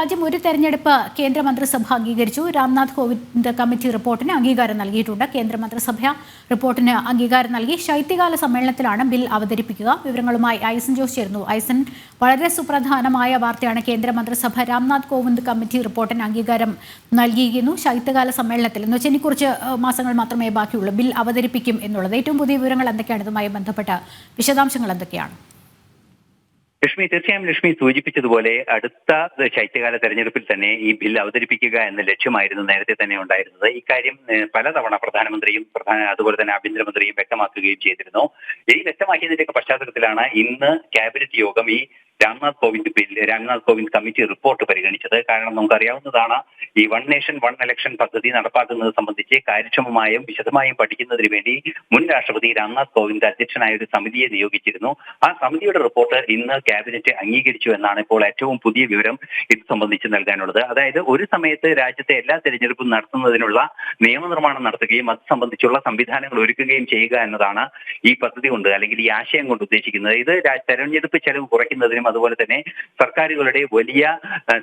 രാജ്യം ഒരു തെരഞ്ഞെടുപ്പ് കേന്ദ്രമന്ത്രിസഭ അംഗീകരിച്ചു. രാംനാഥ് കോവിന്ദ് കമ്മിറ്റി റിപ്പോർട്ടിന് അംഗീകാരം നൽകിയിട്ടുണ്ട്. കേന്ദ്രമന്ത്രിസഭ റിപ്പോർട്ടിന് അംഗീകാരം നൽകി ശൈത്യകാല സമ്മേളനത്തിലാണ് ബിൽ അവതരിപ്പിക്കുക. വിവരങ്ങളുമായി ഐസൻ ജോസ് ചേർന്നു. ഐസൻ, വളരെ സുപ്രധാനമായ വാർത്തയാണ്. കേന്ദ്രമന്ത്രിസഭ രാംനാഥ് കോവിന്ദ് കമ്മിറ്റി റിപ്പോർട്ടിന് അംഗീകാരം നൽകിയിരിക്കുന്നു. ശൈത്യകാല സമ്മേളനത്തിൽ എന്ന് വെച്ചാൽ ഇനി കുറച്ച് മാസങ്ങൾ മാത്രമേ ബാക്കിയുള്ളൂ ബിൽ അവതരിപ്പിക്കും എന്നുള്ളത്. ഏറ്റവും പുതിയ വിവരങ്ങൾ എന്തൊക്കെയാണ്? ഇതുമായി ബന്ധപ്പെട്ട വിശദാംശങ്ങൾ എന്തൊക്കെയാണ്? ലക്ഷ്മി, തീർച്ചയായും ലക്ഷ്മി സൂചിപ്പിച്ചതുപോലെ അടുത്ത ശൈത്യകാല തെരഞ്ഞെടുപ്പിൽ തന്നെ ഈ ബിൽ അവതരിപ്പിക്കുക എന്ന ലക്ഷ്യമായിരുന്നു നേരത്തെ തന്നെ ഉണ്ടായിരുന്നത്. ഇക്കാര്യം പലതവണ പ്രധാനമന്ത്രിയും അതുപോലെ തന്നെ ആഭ്യന്തരമന്ത്രിയും വ്യക്തമാക്കുകയും ചെയ്തിരുന്നു. ഈ വ്യക്തമാക്കിയതിന്റെയൊക്കെ പശ്ചാത്തലത്തിലാണ് ഇന്ന് ക്യാബിനറ്റ് യോഗം ഈ രാംനാഥ് കോവിന്ദ് കമ്മിറ്റി റിപ്പോർട്ട് പരിഗണിച്ചത്. കാരണം നമുക്കറിയാവുന്നതാണ്, ഈ വൺ നേഷൻ വൺ ഇലക്ഷൻ പദ്ധതി നടപ്പാക്കുന്നത് സംബന്ധിച്ച് കാര്യക്ഷമമായും വിശദമായും പഠിക്കുന്നതിന് വേണ്ടി മുൻ രാഷ്ട്രപതി രാംനാഥ് കോവിന്ദ് അധ്യക്ഷനായ ഒരു സമിതിയെ നിയോഗിച്ചിരുന്നു. ആ സമിതിയുടെ റിപ്പോർട്ട് ഇന്ന് ക്യാബിനറ്റ് അംഗീകരിച്ചു എന്നാണ് ഇപ്പോൾ ഏറ്റവും പുതിയ വിവരം ഇത് സംബന്ധിച്ച് നൽകാനുള്ളത്. അതായത് ഒരു സമയത്ത് രാജ്യത്തെ എല്ലാ തെരഞ്ഞെടുപ്പും നടത്തുന്നതിനുള്ള നിയമനിർമ്മാണം നടത്തുകയും അത് സംബന്ധിച്ചുള്ള സംവിധാനങ്ങൾ ഒരുക്കുകയും ചെയ്യുക എന്നതാണ് ഈ പദ്ധതി കൊണ്ട് അല്ലെങ്കിൽ ഈ ആശയം കൊണ്ട് ഉദ്ദേശിക്കുന്നത്. ഇത് തെരഞ്ഞെടുപ്പ് ചെലവ് കുറയ്ക്കുന്നതിനും അതുപോലെ തന്നെ സർക്കാരുകളുടെ വലിയ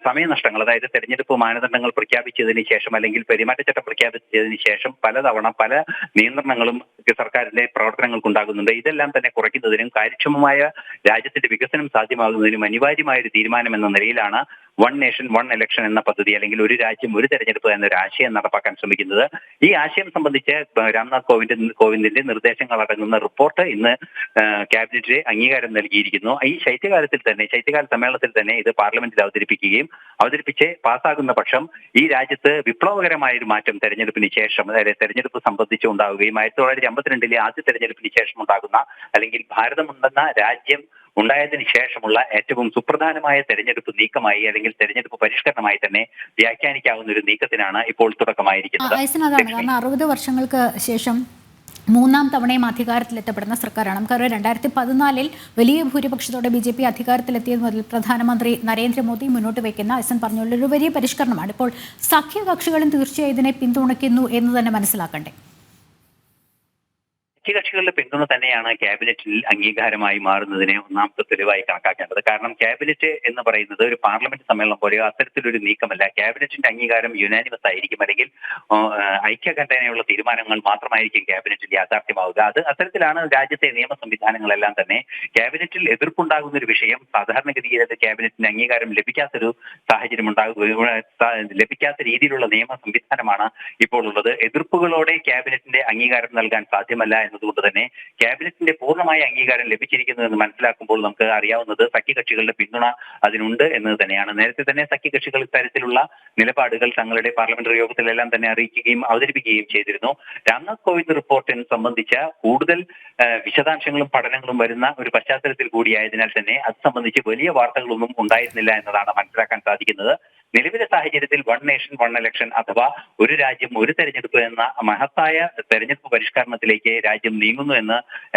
സമയനഷ്ടങ്ങൾ, അതായത് തെരഞ്ഞെടുപ്പ് മാനദണ്ഡങ്ങൾ പ്രഖ്യാപിച്ചതിന് ശേഷം അല്ലെങ്കിൽ പെരുമാറ്റച്ചട്ടം പ്രഖ്യാപിച്ചതിന് ശേഷം പലതവണ പല നിയന്ത്രണങ്ങളും സർക്കാരിന്റെ പ്രവർത്തനങ്ങൾക്കുണ്ടാകുന്നുണ്ട്. ഇതെല്ലാം തന്നെ കുറയ്ക്കുന്നതിനും കാര്യക്ഷമമായ രാജ്യത്തിന്റെ വികസനം സാധ്യമാകുന്നതിനും അനിവാര്യമായ ഒരു തീരുമാനം എന്ന നിലയിലാണ് വൺ നേഷൻ വൺ ഇലക്ഷൻ എന്ന പദ്ധതി അല്ലെങ്കിൽ ഒരു രാജ്യം ഒരു തെരഞ്ഞെടുപ്പ് എന്നൊരു ആശയം നടപ്പാക്കാൻ ശ്രമിക്കുന്നത്. ഈ ആശയം സംബന്ധിച്ച് രാംനാഥ് കോവിന്ദിന്റെ നിർദ്ദേശങ്ങൾ അടങ്ങുന്ന റിപ്പോർട്ട് ഇന്ന് ക്യാബിനറ്റിന് അംഗീകാരം നൽകിയിരിക്കുന്നു. ഈ ശൈത്യകാല സമ്മേളനത്തിൽ തന്നെ ഇത് പാർലമെന്റിൽ അവതരിപ്പിച്ച് പാസ്സാകുന്ന പക്ഷം ഈ രാജ്യത്ത് വിപ്ലവകരമായ ഒരു മാറ്റം തെരഞ്ഞെടുപ്പിന് ശേഷം, അതായത് തെരഞ്ഞെടുപ്പ് സംബന്ധിച്ച് ഉണ്ടാവുകയും 1952 ആദ്യ തെരഞ്ഞെടുപ്പിന് ശേഷം ഉണ്ടാകുന്ന അല്ലെങ്കിൽ ഭാരതമുണ്ടെന്ന രാജ്യം ഉണ്ടായതിനു ശേഷമുള്ള ഏറ്റവും സുപ്രധാനമായ തെരഞ്ഞെടുപ്പ് നീക്കമായി അല്ലെങ്കിൽ തെരഞ്ഞെടുപ്പ് പരിഷ്കരണമായി തന്നെ വ്യാഖ്യാനിക്കാവുന്ന ഒരു നീക്കത്തിനാണ് ഇപ്പോൾ തുടക്കമായിരിക്കുന്നത്. കാരണം 60 വർഷങ്ങൾക്ക് ശേഷം മൂന്നാം തവണയും അധികാരത്തിലെത്തപ്പെടുന്ന സർക്കാരാണ്. നമുക്കറിയാം 2014 വലിയ ഭൂരിപക്ഷത്തോടെ BJP അധികാരത്തിലെത്തിയത് മുതൽ പ്രധാനമന്ത്രി നരേന്ദ്രമോദി മുന്നോട്ട് വയ്ക്കുന്ന ഐസൻ പറഞ്ഞുള്ളൊരു വലിയ പരിഷ്കരണമാണ്. ഇപ്പോൾ സഖ്യകക്ഷികളും തീർച്ചയായും ഇതിനെ പിന്തുണയ്ക്കുന്നു എന്ന് തന്നെ മനസ്സിലാക്കണ്ടേ? കക്ഷികളുടെ പിന്തുണ തന്നെയാണ് ക്യാബിനറ്റിൽ അംഗീകാരമായി മാറുന്നതിനെ ഒന്നാമത്തെ തെളിവായി കണക്കാക്കേണ്ടത്. കാരണം ക്യാബിനറ്റ് എന്ന് പറയുന്നത് ഒരു പാർലമെന്റ് സമ്മേളനം പോലെയോ അത്തരത്തിലൊരു നീക്കമല്ല. ക്യാബിനറ്റിന്റെ അംഗീകാരം യുനാനിമസ് ആയിരിക്കും, അല്ലെങ്കിൽ ഐക്യകണ്ഠേനയുള്ള തീരുമാനങ്ങൾ മാത്രമായിരിക്കും ക്യാബിനറ്റിൽ യാഥാർത്ഥ്യമാവുക. അത് അത്തരത്തിലാണ് രാജ്യത്തെ നിയമ സംവിധാനങ്ങളെല്ലാം തന്നെ. ക്യാബിനറ്റിൽ എതിർപ്പുണ്ടാകുന്ന ഒരു വിഷയം സാധാരണഗതിയിൽ അത് ക്യാബിനറ്റിന് അംഗീകാരം ലഭിക്കാത്തൊരു സാഹചര്യം ലഭിക്കാത്ത രീതിയിലുള്ള നിയമ സംവിധാനമാണ് ഇപ്പോൾ ഉള്ളത്. എതിർപ്പുകളോടെ ക്യാബിനറ്റിന്റെ അംഗീകാരം നൽകാൻ സാധ്യമല്ല എന്നതുകൊണ്ട് തന്നെ ക്യാബിനറ്റിന്റെ പൂർണ്ണമായ അംഗീകാരം ലഭിച്ചിരിക്കുന്നു എന്ന് മനസ്സിലാക്കുമ്പോൾ നമുക്ക് അറിയാവുന്നത് സഖ്യകക്ഷികളുടെ പിന്തുണ അതിനുണ്ട് എന്നത് തന്നെയാണ്. നേരത്തെ തന്നെ സഖ്യകക്ഷികൾ ഇത്തരത്തിലുള്ള നിലപാടുകൾ തങ്ങളുടെ പാർലമെന്ററി യോഗത്തിലെല്ലാം തന്നെ അറിയിക്കുകയും അവതരിപ്പിക്കുകയും ചെയ്തിരുന്നു. രാംനാഥ് കോവിന്ദ് റിപ്പോർട്ടിനെ സംബന്ധിച്ച കൂടുതൽ വിശദാംശങ്ങളും പഠനങ്ങളും വരുന്ന ഒരു പശ്ചാത്തലത്തിൽ കൂടിയായതിനാൽ തന്നെ അത് സംബന്ധിച്ച് വലിയ വാർത്തകളൊന്നും ഉണ്ടായിരുന്നില്ല എന്നതാണ് മനസ്സിലാക്കാൻ സാധിക്കുന്നത്. നിലവിലെ സാഹചര്യത്തിൽ വൺ നേഷൻ വൺ ഇലക്ഷൻ അഥവാ ഒരു രാജ്യം ഒരു തെരഞ്ഞെടുപ്പ് എന്ന മഹത്തായ തെരഞ്ഞെടുപ്പ് പരിഷ്കരണത്തിലേക്ക് രാജ്യം നീങ്ങുന്നു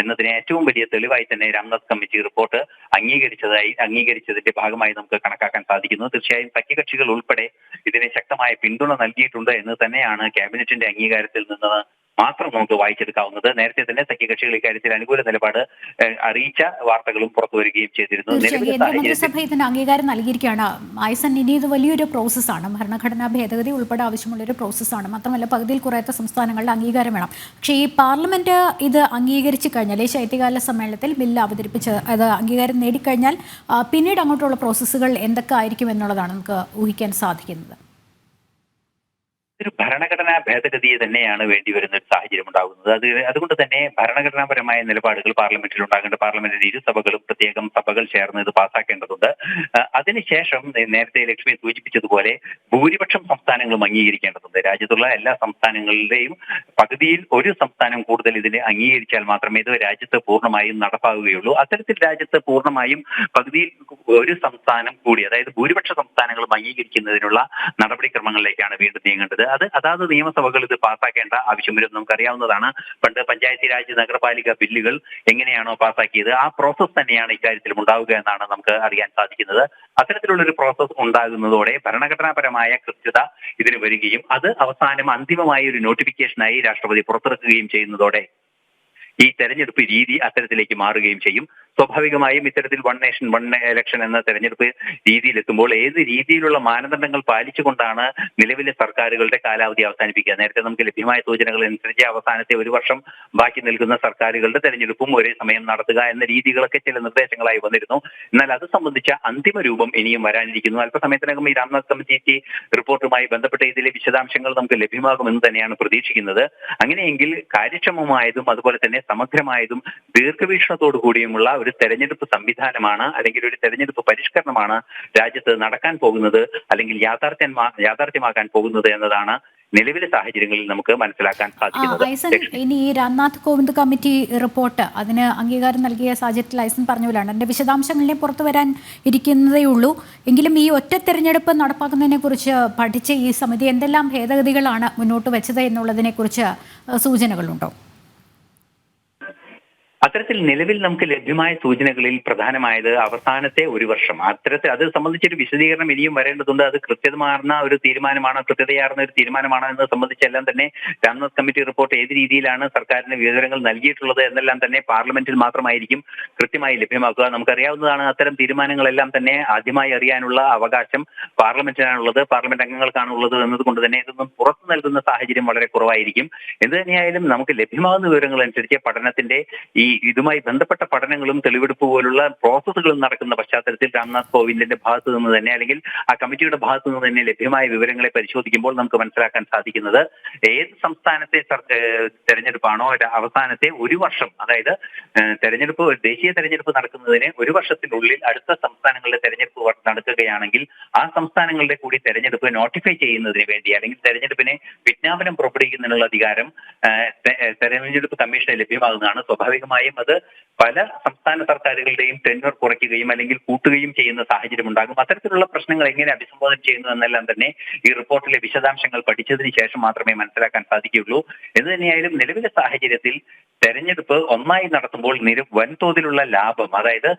എന്നതിന് ഏറ്റവും വലിയ തെളിവായി തന്നെ രാംനാഥ് കമ്മിറ്റി റിപ്പോർട്ട് അംഗീകരിച്ചതിന്റെ ഭാഗമായി നമുക്ക് കണക്കാക്കാൻ സാധിക്കുന്നു. തീർച്ചയായും സഖ്യകക്ഷികൾ ഉൾപ്പെടെ ഇതിന് ശക്തമായ പിന്തുണ നൽകിയിട്ടുണ്ട് എന്ന് തന്നെയാണ് ക്യാബിനറ്റിന്റെ അംഗീകാരത്തിൽ നിന്ന് മാത്രം നമുക്ക് വായിച്ചെടുക്കാവുന്നത്. നേരത്തെ തന്നെ സഖ്യകക്ഷികൾ ഇക്കാര്യത്തിൽ അനുകൂല നിലപാട് അറിയിച്ച വാർത്തകളും പുറത്തു വരികയും ചെയ്തിരുന്നു. കേന്ദ്രമന്ത്രിസഭ ഇതിന് അംഗീകാരം നൽകിയിരിക്കുകയാണ്. ഐസൻ, ഇനി ഇത് വലിയൊരു പ്രോസസ്സാണ്. ഭരണഘടനാ ഭേദഗതി ഉൾപ്പെടെ ആവശ്യമുള്ളൊരു പ്രോസസ്സാണ്. മാത്രമല്ല പകുതിയിൽ കുറയാത്ത സംസ്ഥാനങ്ങളുടെ അംഗീകാരം വേണം. പക്ഷേ ഈ പാർലമെന്റ് ഇത് അംഗീകരിച്ചു കഴിഞ്ഞാൽ, ഈ ശൈത്യകാല സമ്മേളനത്തിൽ ബില്ല് അവതരിപ്പിച്ച് അത് അംഗീകാരം നേടിക്കഴിഞ്ഞാൽ പിന്നീട് അങ്ങോട്ടുള്ള പ്രോസസ്സുകൾ എന്തൊക്കെ ആയിരിക്കും എന്നുള്ളതാണ് നമുക്ക് ഊഹിക്കാൻ സാധിക്കുന്നത്. ഒരു ഭരണഘടനാ ഭേദഗതിയെ തന്നെയാണ് വേണ്ടിവരുന്ന ഒരു സാഹചര്യം ഉണ്ടാകുന്നത്. അതുകൊണ്ട് തന്നെ ഭരണഘടനാപരമായ നിലപാടുകൾ പാർലമെന്റിൽ ഉണ്ടാകേണ്ട പാർലമെന്റിന്റെ ഇരുസഭകളും പ്രത്യേകം സഭകൾ ചേർന്ന് ഇത് പാസ്സാക്കേണ്ടതുണ്ട്. അതിനുശേഷം നേരത്തെ ലക്ഷ്മി സൂചിപ്പിച്ചതുപോലെ ഭൂരിപക്ഷം സംസ്ഥാനങ്ങളും അംഗീകരിക്കേണ്ടതുണ്ട്. രാജ്യത്തുള്ള എല്ലാ സംസ്ഥാനങ്ങളുടെയും പകുതിയിൽ ഒരു സംസ്ഥാനം കൂടുതൽ ഇതിനെ അംഗീകരിച്ചാൽ മാത്രമേ ഇത് രാജ്യത്ത് പൂർണ്ണമായും നടപ്പാവുകയുള്ളൂ. അത്തരത്തിൽ രാജ്യത്ത് പൂർണ്ണമായും പകുതിയിൽ ഒരു സംസ്ഥാനം കൂടി, അതായത് ഭൂരിപക്ഷ സംസ്ഥാനങ്ങളും അംഗീകരിക്കുന്നതിനുള്ള നടപടിക്രമങ്ങളിലേക്കാണ് വീണ്ടും നീങ്ങേണ്ടത്. അതാത് നിയമസഭകൾ ഇത് പാസ്സാക്കേണ്ട ആവശ്യം വരും. നമുക്കറിയാവുന്നതാണ്, പണ്ട് പഞ്ചായത്തി രാജ് നഗരപാലിക ബില്ലുകൾ എങ്ങനെയാണോ പാസ്സാക്കിയത് ആ പ്രോസസ് തന്നെയാണ് ഇക്കാര്യത്തിലും ഉണ്ടാവുക എന്നാണ് നമുക്ക് അറിയാൻ സാധിക്കുന്നത്. അത്തരത്തിലുള്ള ഒരു പ്രോസസ് ഉണ്ടാകുന്നതോടെ ഭരണഘടനാപരമായ കൃത്യത ഇതിന് വരികയും അത് അവസാനം അന്തിമമായ ഒരു നോട്ടിഫിക്കേഷനായി രാഷ്ട്രപതി പുറത്തിറക്കുകയും ചെയ്യുന്നതോടെ ഈ തെരഞ്ഞെടുപ്പ് രീതി അത്തരത്തിലേക്ക് മാറുകയും ചെയ്യും. സ്വാഭാവികമായും ഇത്തരത്തിൽ വൺ നേഷൻ വൺ ഇലക്ഷൻ എന്ന തെരഞ്ഞെടുപ്പ് രീതിയിലെത്തുമ്പോൾ ഏത് രീതിയിലുള്ള മാനദണ്ഡങ്ങൾ പാലിച്ചുകൊണ്ടാണ് നിലവിലെ സർക്കാരുകളുടെ കാലാവധി അവസാനിപ്പിക്കുക? നേരത്തെ നമുക്ക് ലഭ്യമായ സൂചനകൾ അനുസരിച്ച് അവസാനത്തെ ഒരു വർഷം ബാക്കി നിൽക്കുന്ന സർക്കാരുകളുടെ തെരഞ്ഞെടുപ്പും ഒരേ സമയം നടത്തുക എന്ന രീതികളൊക്കെ ചില നിർദ്ദേശങ്ങളായി വന്നിരുന്നു. എന്നാൽ അത് സംബന്ധിച്ച അന്തിമ രൂപം ഇനിയും വരാനിരിക്കുന്നു. അല്പസമയത്തിനകം ഈ രാംനാഥ് കമ്മിറ്റി റിപ്പോർട്ടുമായി ബന്ധപ്പെട്ട ഇതിലെ വിശദാംശങ്ങൾ നമുക്ക് ലഭ്യമാകുമെന്ന് തന്നെയാണ് പ്രതീക്ഷിക്കുന്നത്. അങ്ങനെയെങ്കിൽ കാര്യക്ഷമമായതും അതുപോലെ തന്നെ സമഗ്രമായതും ദീർഘവീക്ഷണത്തോടു കൂടിയുമുള്ള ഒരു തെരഞ്ഞെടുപ്പ് സംവിധാനമാണ് അല്ലെങ്കിൽ ഒരു തെരഞ്ഞെടുപ്പ് പരിഷ്കരണമാണ് രാജ്യത്ത് നടക്കാൻ പോകുന്നത് അല്ലെങ്കിൽ യാഥാർത്ഥ്യമാക്കാൻ പോകുന്നത് എന്നതാണ് നിലവിലെ സാഹചര്യങ്ങളിൽ നമുക്ക് മനസ്സിലാക്കാൻ സാധിക്കുന്നത്. ഇനി ഈ രാംനാഥ് കോവിന്ദ് കമ്മിറ്റി റിപ്പോർട്ട് അതിന് അംഗീകാരം നൽകിയ സാഹചര്യത്തിൽ ഐസൻ പറഞ്ഞ പോലെയാണ് അതിന്റെ വിശദാംശങ്ങളിലെ പുറത്തു വരാൻ ഇരിക്കുന്നതേ ഉള്ളൂ. എങ്കിലും ഈ ഒറ്റ തെരഞ്ഞെടുപ്പ് നടപ്പാക്കുന്നതിനെ കുറിച്ച് പഠിച്ച ഈ സമിതി എന്തെല്ലാം ഭേദഗതികളാണ് മുന്നോട്ട് വെച്ചത് എന്നുള്ളതിനെ കുറിച്ച് സൂചനകളുണ്ടോ? അത്തരത്തിൽ നിലവിൽ നമുക്ക് ലഭ്യമായ സൂചനകളിൽ പ്രധാനമായത് അവസാനത്തെ ഒരു വർഷം അത് സംബന്ധിച്ചൊരു വിശദീകരണം ഇനിയും വരേണ്ടതുണ്ട്. അത് കൃത്യമാർന്ന ഒരു തീരുമാനമാണോ കൃത്യതയാർന്ന ഒരു തീരുമാനമാണോ എന്ന് സംബന്ധിച്ചെല്ലാം തന്നെ രാംനാഥ് കമ്മിറ്റി റിപ്പോർട്ട് ഏത് രീതിയിലാണ് സർക്കാരിന് വിവരങ്ങൾ നൽകിയിട്ടുള്ളത് എന്നെല്ലാം തന്നെ പാർലമെന്റിൽ മാത്രമായിരിക്കും കൃത്യമായി ലഭ്യമാക്കുക. നമുക്കറിയാവുന്നതാണ് അത്തരം തീരുമാനങ്ങളെല്ലാം തന്നെ ആദ്യമായി അറിയാനുള്ള അവകാശം പാർലമെന്റിനാണുള്ളത്, പാർലമെന്റ് അംഗങ്ങൾക്കാണുള്ളത് എന്നതുകൊണ്ട് തന്നെ ഇതൊന്നും പുറത്തു നൽകുന്ന സാഹചര്യം വളരെ കുറവായിരിക്കും. എന്ത് തന്നെയായാലും നമുക്ക് ലഭ്യമാകുന്ന വിവരങ്ങൾ അനുസരിച്ച് പഠനത്തിന്റെ ഇതുമായി ബന്ധപ്പെട്ട പഠനങ്ങളും തെളിവെടുപ്പ് പോലുള്ള പ്രോസസ്സുകളും നടക്കുന്ന പശ്ചാത്തലത്തിൽ രാംനാഥ് കോവിന്ദിന്റെ ഭാഗത്തു നിന്ന് തന്നെ അല്ലെങ്കിൽ ആ കമ്മിറ്റിയുടെ ഭാഗത്തു നിന്ന് തന്നെ ലഭ്യമായ വിവരങ്ങളെ പരിശോധിക്കുമ്പോൾ നമുക്ക് മനസ്സിലാക്കാൻ സാധിക്കുന്നത് ഏത് സംസ്ഥാനത്തെ തെരഞ്ഞെടുപ്പാണോ അവസാനത്തെ ഒരു വർഷം, അതായത് ദേശീയ തെരഞ്ഞെടുപ്പ് നടക്കുന്നതിന് ഒരു വർഷത്തിനുള്ളിൽ അടുത്ത സംസ്ഥാനങ്ങളുടെ തെരഞ്ഞെടുപ്പ് നടക്കുകയാണെങ്കിൽ ആ സംസ്ഥാനങ്ങളുടെ കൂടി തെരഞ്ഞെടുപ്പ് നോട്ടിഫൈ ചെയ്യുന്നതിന് വേണ്ടി അല്ലെങ്കിൽ തെരഞ്ഞെടുപ്പിനെ വിജ്ഞാപനം പുറപ്പെടുവിക്കുന്നതിനുള്ള അധികാരം തെരഞ്ഞെടുപ്പ് കമ്മീഷന് ലഭ്യമാകുന്നതാണ്. സ്വാഭാവികമായും അത് പല സംസ്ഥാന സർക്കാരുകളുടെയും ടെന്യൂർ കുറയ്ക്കുകയും അല്ലെങ്കിൽ കൂട്ടുകയും ചെയ്യുന്ന സാഹചര്യം ഉണ്ടാകും. അത്തരത്തിലുള്ള പ്രശ്നങ്ങൾ എങ്ങനെ അഭിസംബോധന ചെയ്യുന്നു എന്നെല്ലാം തന്നെ ഈ റിപ്പോർട്ടിലെ വിശദാംശങ്ങൾ പഠിച്ചതിന് ശേഷം മാത്രമേ മനസ്സിലാക്കാൻ സാധിക്കുകയുള്ളൂ. എന്ന് തന്നെയായാലും നിലവിലെ സാഹചര്യത്തിൽ തെരഞ്ഞെടുപ്പ് ഒന്നായി നടത്തുമ്പോൾ വൻതോതിലുള്ള ലാഭം, അതായത്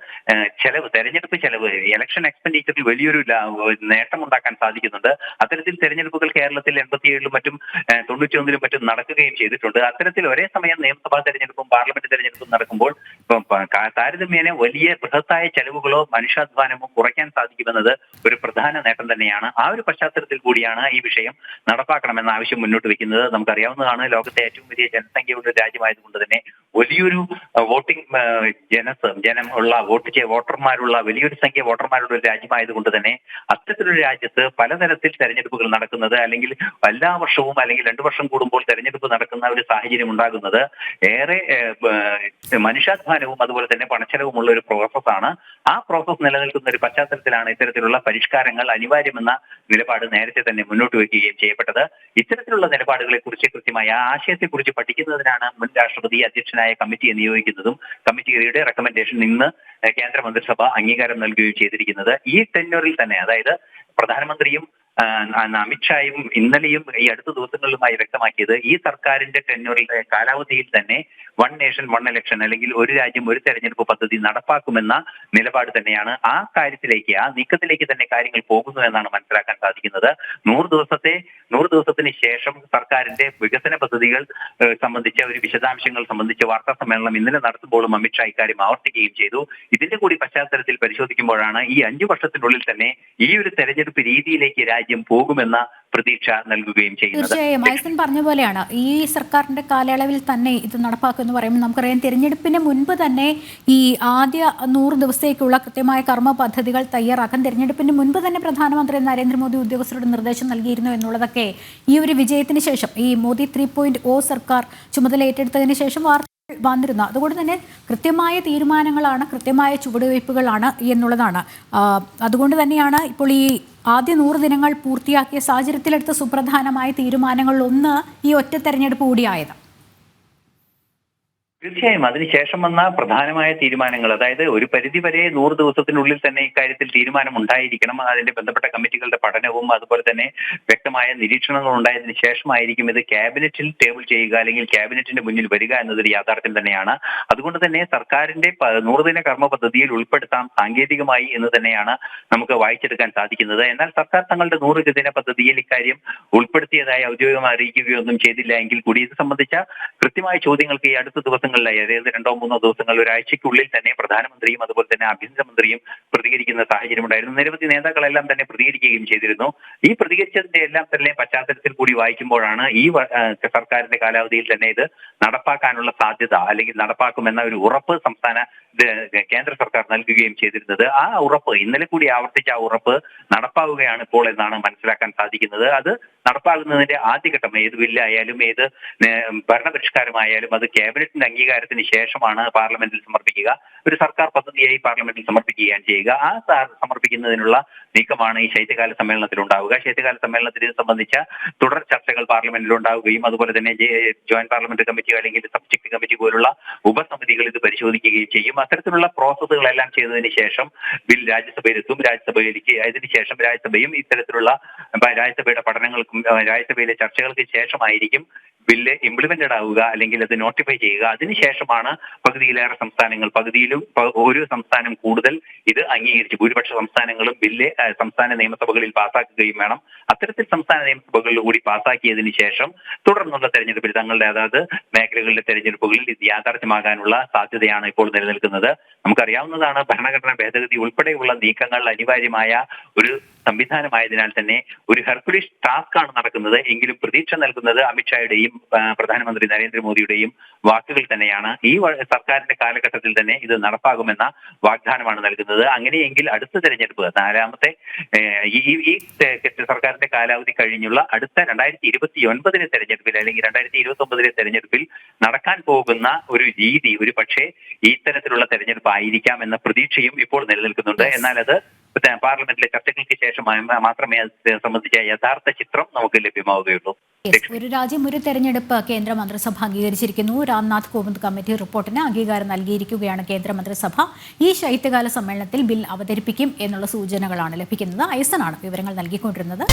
തെരഞ്ഞെടുപ്പ് ചെലവ്, ഇലക്ഷൻ എക്സ്പെൻഡിച്ചറിൽ വലിയൊരു നേട്ടം ഉണ്ടാക്കാൻ സാധിക്കുന്നുണ്ട്. അത്തരത്തിൽ തെരഞ്ഞെടുപ്പുകൾ കേരളത്തിൽ 87 മറ്റും 91 മറ്റും നടക്കുകയും ചെയ്തിട്ടുണ്ട്. അത്തരത്തിൽ ഒരേ സമയം നിയമസഭാ തെരഞ്ഞെടുപ്പും പാർലമെന്റ് തെരഞ്ഞെടുപ്പും നടക്കുമ്പോൾ താരതമ്യേന വലിയ ബൃഹത്തായ ചെലവുകളോ മനുഷ്യാധ്വാനമോ കുറയ്ക്കാൻ സാധിക്കുമെന്നത് ഒരു പ്രധാന നേട്ടം തന്നെയാണ്. ആ ഒരു പശ്ചാത്തലത്തിൽ കൂടിയാണ് ഈ വിഷയം നടപ്പാക്കണമെന്ന ആവശ്യം മുന്നോട്ട് വെക്കുന്നത്. നമുക്കറിയാവുന്നതാണ്, ലോകത്തെ ഏറ്റവും വലിയ ജനസംഖ്യയുള്ള രാജ്യമായതുകൊണ്ട് തന്നെ വലിയൊരു വോട്ടിംഗ് വോട്ടർമാരുള്ള വലിയൊരു സംഖ്യ വോട്ടർമാരുള്ള ഒരു രാജ്യമായതുകൊണ്ട് തന്നെ അത്തരത്തിലൊരു രാജ്യത്ത് പലതരത്തിൽ തെരഞ്ഞെടുപ്പുകൾ നടക്കുന്നത് അല്ലെങ്കിൽ എല്ലാ വർഷവും അല്ലെങ്കിൽ 2 വർഷം കൂടുമ്പോൾ തെരഞ്ഞെടുപ്പ് നടക്കുന്ന ഒരു സാഹചര്യം ഉണ്ടാകുന്നത് ഏറെ മനുഷ്യാധ്വാനവും അതുപോലെ തന്നെ പണച്ചെലവുമുള്ള ഒരു പ്രോസസ്സാണ്. ആ പ്രോസസ് നിലനിൽക്കുന്ന ഒരു പശ്ചാത്തലത്തിലാണ് ഇത്തരത്തിലുള്ള പരിഷ്കാരങ്ങൾ അനിവാര്യമെന്ന നിലപാട് നേരത്തെ തന്നെ മുന്നോട്ട് വയ്ക്കുകയും ചെയ്യപ്പെട്ടത്. ഇത്തരത്തിലുള്ള നിലപാടുകളെ കുറിച്ച് കൃത്യമായ ആ ആശയത്തെക്കുറിച്ച് പഠിക്കുന്നതിനാണ് മുൻ രാഷ്ട്രപതി അധ്യക്ഷനായ കമ്മിറ്റിയെ നിയോഗിക്കുന്നതും കമ്മിറ്റിയുടെ റെക്കമെൻഡേഷൻ ഇന്ന് കേന്ദ്രമന്ത്രിസഭ അംഗീകാരം നൽകുകയും ചെയ്തിരിക്കുന്നത്. ഈ ടെന്യൂറിൽ തന്നെ, അതായത് പ്രധാനമന്ത്രിയും അമിത്ഷായും ഇന്നലെയും ഈ അടുത്ത ദിവസങ്ങളിലുമായി വ്യക്തമാക്കിയത് ഈ സർക്കാരിന്റെ ടെന്യൂറിൽ കാലാവധിയിൽ തന്നെ വൺ നേഷൻ വൺ ഇലക്ഷൻ അല്ലെങ്കിൽ ഒരു രാജ്യം ഒരു തെരഞ്ഞെടുപ്പ് പദ്ധതി നടപ്പാക്കുമെന്ന നിലപാട് തന്നെയാണ്. ആ നീക്കത്തിലേക്ക് തന്നെ കാര്യങ്ങൾ പോകുന്നു എന്നാണ് മനസ്സിലാക്കാൻ സാധിക്കുന്നത്. 100 ദിവസത്തിന് ശേഷം സർക്കാരിന്റെ വികസന പദ്ധതികൾ സംബന്ധിച്ച ഒരു വിശദാംശങ്ങൾ സംബന്ധിച്ച വാർത്താ സമ്മേളനം ഇന്നലെ നടത്തുമ്പോഴും അമിത്ഷാ ഇക്കാര്യം ആവർത്തിക്കുകയും ചെയ്തു. ഇതിന്റെ കൂടി പശ്ചാത്തലത്തിൽ പരിശോധിക്കുമ്പോഴാണ് ഈ 5 വർഷത്തിനുള്ളിൽ തന്നെ ഈ ഒരു തെരഞ്ഞെടുപ്പ് രീതിയിലേക്ക് രാജ്യം പോകുമെന്ന പ്രതീക്ഷ നൽകുകയും ചെയ്യുന്നത്. തീർച്ചയായും ഐസൻ പറഞ്ഞ പോലെയാണ് ഈ സർക്കാരിന്റെ കാലയളവിൽ തന്നെ ഇത് നടപ്പാക്കുമെന്ന് പറയുമ്പോൾ നമുക്കറിയാം തെരഞ്ഞെടുപ്പിന് മുൻപ് തന്നെ ഈ ആദ്യ 100 ദിവസത്തേക്കുള്ള കൃത്യമായ കർമ്മ പദ്ധതികൾ തയ്യാറാക്കാൻ തെരഞ്ഞെടുപ്പിന് മുൻപ് തന്നെ പ്രധാനമന്ത്രി നരേന്ദ്രമോദി ഉദ്യോഗസ്ഥരുടെ നിർദ്ദേശം നൽകിയിരുന്നു എന്നുള്ളതൊക്കെ ഈ ഒരു വിജയത്തിന് ശേഷം ഈ മോദി 3.0 സർക്കാർ ചുമതല ഏറ്റെടുത്തതിന് ശേഷം വന്നിരുന്നു. അതുകൊണ്ട് തന്നെ കൃത്യമായ തീരുമാനങ്ങളാണ്, കൃത്യമായ ചുവടുവയ്പ്പുകളാണ് എന്നുള്ളതാണ്. അതുകൊണ്ട് തന്നെയാണ് ഇപ്പോൾ ഈ ആദ്യ 100 ദിനങ്ങൾ പൂർത്തിയാക്കിയ സാഹചര്യത്തിലെടുത്ത സുപ്രധാനമായ തീരുമാനങ്ങളിലൊന്ന് ഈ ഒറ്റ തെരഞ്ഞെടുപ്പ് കൂടിയായത്. തീർച്ചയായും അതിനുശേഷം വന്ന പ്രധാനമായ തീരുമാനങ്ങൾ, അതായത് ഒരു പരിധിവരെ 100 ദിവസത്തിനുള്ളിൽ തന്നെ ഇക്കാര്യത്തിൽ തീരുമാനം ഉണ്ടായിരിക്കണം. അതിന്റെ ബന്ധപ്പെട്ട കമ്മിറ്റികളുടെ പഠനവും അതുപോലെ തന്നെ വ്യക്തമായ നിരീക്ഷണങ്ങൾ ഉണ്ടായതിനു ശേഷമായിരിക്കും ഇത് ക്യാബിനറ്റിൽ ടേബിൾ ചെയ്യുക അല്ലെങ്കിൽ ക്യാബിനറ്റിന്റെ മുന്നിൽ വരിക എന്നതൊരു യാഥാർത്ഥ്യം തന്നെയാണ്. അതുകൊണ്ട് തന്നെ സർക്കാരിന്റെ 100 ദിന കർമ്മ പദ്ധതിയിൽ ഉൾപ്പെടുത്താം സാങ്കേതികമായി എന്ന് തന്നെയാണ് നമുക്ക് വായിച്ചെടുക്കാൻ സാധിക്കുന്നത്. എന്നാൽ സർക്കാർ തങ്ങളുടെ 100 ദിന പദ്ധതിയിൽ ഇക്കാര്യം ഉൾപ്പെടുത്തിയതായി ഔദ്യോഗികമായി അറിയിക്കുകയൊന്നും ചെയ്തില്ല എങ്കിൽ കൂടി ഇത് സംബന്ധിച്ച കൃത്യമായ ചോദ്യങ്ങൾക്ക് ഈ അടുത്ത ദിവസങ്ങൾ ദിവസങ്ങളിലായി, അതായത് 2-3 ദിവസങ്ങൾ, ഒരാഴ്ചയ്ക്കുള്ളിൽ തന്നെ പ്രധാനമന്ത്രിയും അതുപോലെ തന്നെ ആഭ്യന്തരമന്ത്രിയും പ്രതികരിക്കുന്ന സാഹചര്യം ഉണ്ടായിരുന്നു. നിരവധി നേതാക്കളെല്ലാം തന്നെ പ്രതികരിക്കുകയും ചെയ്തിരുന്നു. ഈ പ്രതികരിച്ചതിന്റെ എല്ലാം തന്നെ പശ്ചാത്തലത്തിൽ കൂടി വായിക്കുമ്പോഴാണ് ഈ സർക്കാരിന്റെ കാലാവധിയിൽ തന്നെ ഇത് നടപ്പാക്കാനുള്ള സാധ്യത, അല്ലെങ്കിൽ നടപ്പാക്കുമെന്ന ഒരു ഉറപ്പ് കേന്ദ്ര സർക്കാർ നൽകുകയും ചെയ്തിരുന്നത്. ആ ഉറപ്പ് ഇന്നലെ കൂടി ആവർത്തിച്ച ആ ഉറപ്പ് നടപ്പാവുകയാണ് ഇപ്പോൾ എന്നാണ് മനസ്സിലാക്കാൻ സാധിക്കുന്നത്. അത് നടപ്പാകുന്നതിന്റെ ആദ്യഘട്ടം ഏത് ബില്ലായാലും ഏത് ഭരണപരിഷ്കാരമായാലും അത് ക്യാബിനറ്റിന്റെ അംഗീകാരത്തിന് ശേഷമാണ് പാർലമെന്റിൽ സമർപ്പിക്കുക. ഒരു സർക്കാർ പദ്ധതിയായി പാർലമെന്റിൽ സമർപ്പിക്കുകയാണ് ചെയ്യുക. ആ സമർപ്പിക്കുന്നതിനുള്ള നീക്കമാണ് ഈ ശൈത്യകാല സമ്മേളനത്തിൽ ഉണ്ടാവുക. ശൈത്യകാല സമ്മേളനത്തിൽ ഇത് സംബന്ധിച്ച തുടർ ചർച്ചകൾ പാർലമെന്റിൽ ഉണ്ടാവുകയും അതുപോലെ തന്നെ ജോയിന്റ് പാർലമെന്ററി കമ്മിറ്റി അല്ലെങ്കിൽ സബ്ജക്ട് കമ്മിറ്റി പോലുള്ള ഉപസമിതികൾ ഇത് പരിശോധിക്കുകയും ചെയ്യും. അത്തരത്തിലുള്ള പ്രോസസ്സുകളെല്ലാം ചെയ്തതിനു ശേഷം ബിൽ രാജ്യസഭയിലെത്തും. രാജ്യസഭയിലേക്ക് അതിനുശേഷം രാജ്യസഭയും ഇത്തരത്തിലുള്ള രാജ്യസഭയുടെ പഠനങ്ങൾക്കും രാജ്യസഭയിലെ ചർച്ചകൾക്ക് ശേഷമായിരിക്കും ബില്ല് ഇംപ്ലിമെന്റഡ് ആവുക, അല്ലെങ്കിൽ അത് നോട്ടിഫൈ ചെയ്യുക. അതിനുശേഷമാണ് പകുതിയിലേറെ സംസ്ഥാനങ്ങൾ, പകുതിയിലും ഒരു സംസ്ഥാനം കൂടുതൽ ഇത് അംഗീകരിച്ച് ഭൂരിപക്ഷ സംസ്ഥാനങ്ങളും ബില്ല് സംസ്ഥാന നിയമസഭകളിൽ പാസ്സാക്കുകയും വേണം. അത്തരത്തിൽ സംസ്ഥാന നിയമസഭകളിൽ കൂടി പാസ്സാക്കിയതിനു ശേഷം തുടർന്നുള്ള തെരഞ്ഞെടുപ്പിൽ തങ്ങളുടെ അതാത് മേഖലകളിലെ തെരഞ്ഞെടുപ്പുകളിൽ ഇത് യാഥാർത്ഥ്യമാകാനുള്ള സാധ്യതയാണ് ഇപ്പോൾ നിലനിൽക്കുന്നത്. നമുക്കറിയാവുന്നതാണ്, ഭരണഘടനാ ഭേദഗതി ഉൾപ്പെടെയുള്ള നീക്കങ്ങൾ അനിവാര്യമായ ഒരു സംവിധാനമായതിനാൽ തന്നെ ഒരു ഹെർക്കുലീസ് ടാസ്ക് ആണ് നടക്കുന്നത്. എങ്കിലും പ്രതീക്ഷ നൽകുന്നത് അമിത്ഷായുടെയും പ്രധാനമന്ത്രി നരേന്ദ്രമോദിയുടെയും വാക്കുകൾ തന്നെയാണ്. ഈ സർക്കാരിന്റെ കാലഘട്ടത്തിൽ തന്നെ ഇത് നടപ്പാകുമെന്ന വാഗ്ദാനമാണ് നൽകുന്നത്. അങ്ങനെയെങ്കിൽ അടുത്ത തെരഞ്ഞെടുപ്പ്, നാലാമത്തെ ഈ സർക്കാരിന്റെ കാലാവധി കഴിഞ്ഞുള്ള അടുത്ത 2029 തെരഞ്ഞെടുപ്പിൽ അല്ലെങ്കിൽ 2029 തെരഞ്ഞെടുപ്പിൽ നടക്കാൻ പോകുന്ന ഒരു രീതി ഒരു പക്ഷേ ഇത്തരത്തിലുള്ള തെരഞ്ഞെടുപ്പ് ആയിരിക്കാം എന്ന പ്രതീക്ഷയും ഇപ്പോൾ നിലനിൽക്കുന്നുണ്ട്. എന്നാൽ അത് പാർലമെന്റിലെ ചർച്ചകൾക്ക് ശേഷം മാത്രമേ അത് സംബന്ധിച്ച യഥാർത്ഥ ചിത്രം നമുക്ക് ലഭ്യമാവുകയുള്ളൂ. ഒരു രാജ്യം ഒരു തെരഞ്ഞെടുപ്പ് കേന്ദ്ര മന്ത്രിസഭ അംഗീകരിച്ചിരിക്കുന്നു. രാംനാഥ് കോവിന്ദ് കമ്മിറ്റി റിപ്പോർട്ടിന് അംഗീകാരം നൽകിയിരിക്കുകയാണ് കേന്ദ്ര മന്ത്രിസഭ. ഈ ശൈത്യകാല സമ്മേളനത്തിൽ ബിൽ അവതരിപ്പിക്കും എന്നുള്ള സൂചനകളാണ് ലഭിക്കുന്നത്. ഐസനാണ് വിവരങ്ങൾ നൽകിക്കൊണ്ടിരുന്നത്.